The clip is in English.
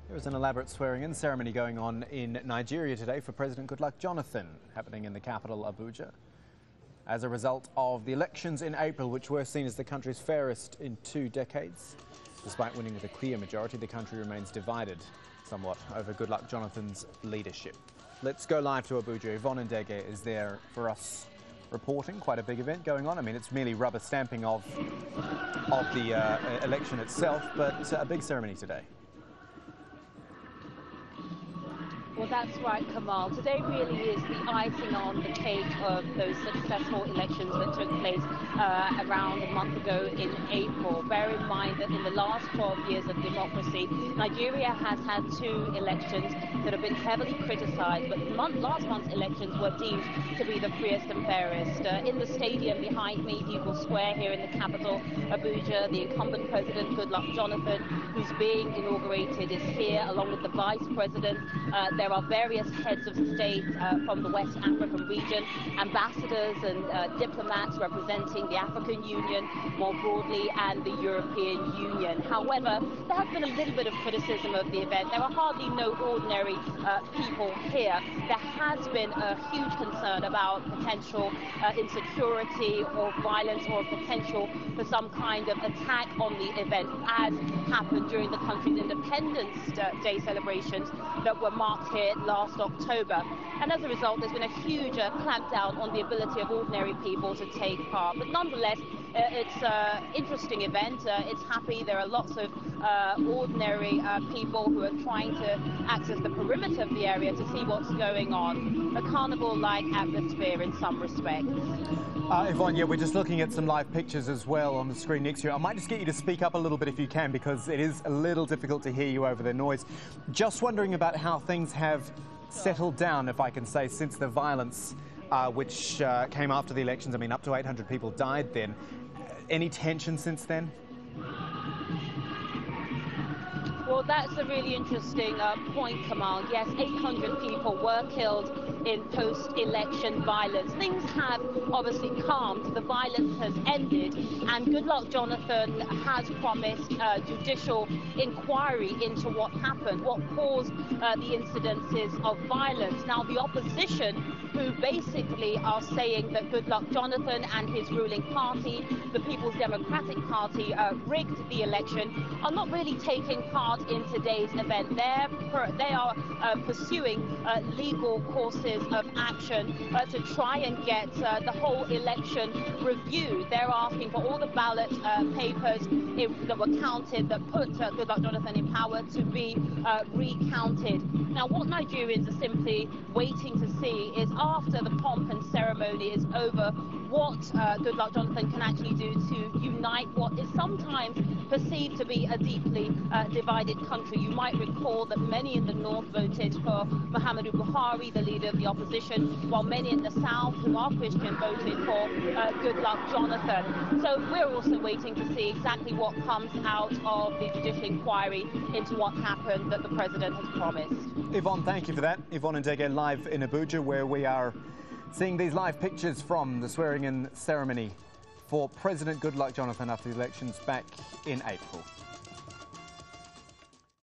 There was an elaborate swearing-in ceremony going on in Nigeria today for President Goodluck Jonathan, happening in the capital, Abuja. As a result of the elections in April, which were seen as the country's fairest in 2 decades. Despite winning with a clear majority, the country remains divided somewhat over Goodluck Jonathan's leadership. Let's go live to Abuja. Yvonne Ndege is there for us reporting. Quite a big event going on. I mean, it's merely rubber stamping of the election itself, but a big ceremony today. Well, that's right, Kamal. Today really is the icing on the cake of those successful elections that took place around a month ago in April. Bear in mind that in the last 12 years of democracy, Nigeria has had 2 elections that have been heavily criticized, but last month's elections were deemed to be the freest and fairest. In the stadium behind me, Eagle Square here in the capital, Abuja, the incumbent president, Goodluck Jonathan, who's being inaugurated, is here along with the vice president. There are various heads of state from the West African region, ambassadors and diplomats representing the African Union more broadly and the European Union. However, there has been a little bit of criticism of the event. There are hardly no ordinary people here. There has been a huge concern about potential insecurity or violence or potential for some kind of attack on the event, as happened during the country's Independence Day celebrations that were marked here last October. And as a result, there's been a huge clampdown on the ability of ordinary people to take part. But nonetheless, it's an interesting event. It's happy. There are lots of ordinary people who are trying to access the perimeter of the area to see what's going on. A carnival-like atmosphere in some respects. Yvonne, yeah, we're just looking at some live pictures as well on the screen next to you. I might just get you to speak up a little bit if you can, because it is a little difficult to hear you over the noise. Just wondering about how things have settled down, if I can say, since the violence which came after the elections. I mean, up to 800 people died then. Any tension since then? Well, that's a really interesting point, Kamal. Yes, 800 people were killed in post-election violence. Things have obviously calmed. The violence has ended, and Goodluck Jonathan has promised a judicial inquiry into what happened, what caused the incidences of violence. Now, the opposition, who basically are saying that Goodluck Jonathan and his ruling party, the People's Democratic Party, rigged the election, are not really taking part in today's event. They are pursuing legal courses of action to try and get the whole election reviewed. They're asking for all the ballot papers that were counted that put Goodluck Jonathan in power to be recounted. Now, what Nigerians are simply waiting to see is, after the pomp and ceremony is over, what Goodluck Jonathan can actually do to unite what is sometimes perceived to be a deeply divided country. You might recall that many in the north voted for Muhammadu Buhari, the leader of the opposition, while many in the south, who are Christian, voted for Goodluck Jonathan. So we're also waiting to see exactly what comes out of the judicial inquiry into what happened that the president has promised. Yvonne, thank you for that. Yvonne Ndege live in Abuja, where we are seeing these live pictures from the swearing-in ceremony for President Goodluck Jonathan after the elections back in April.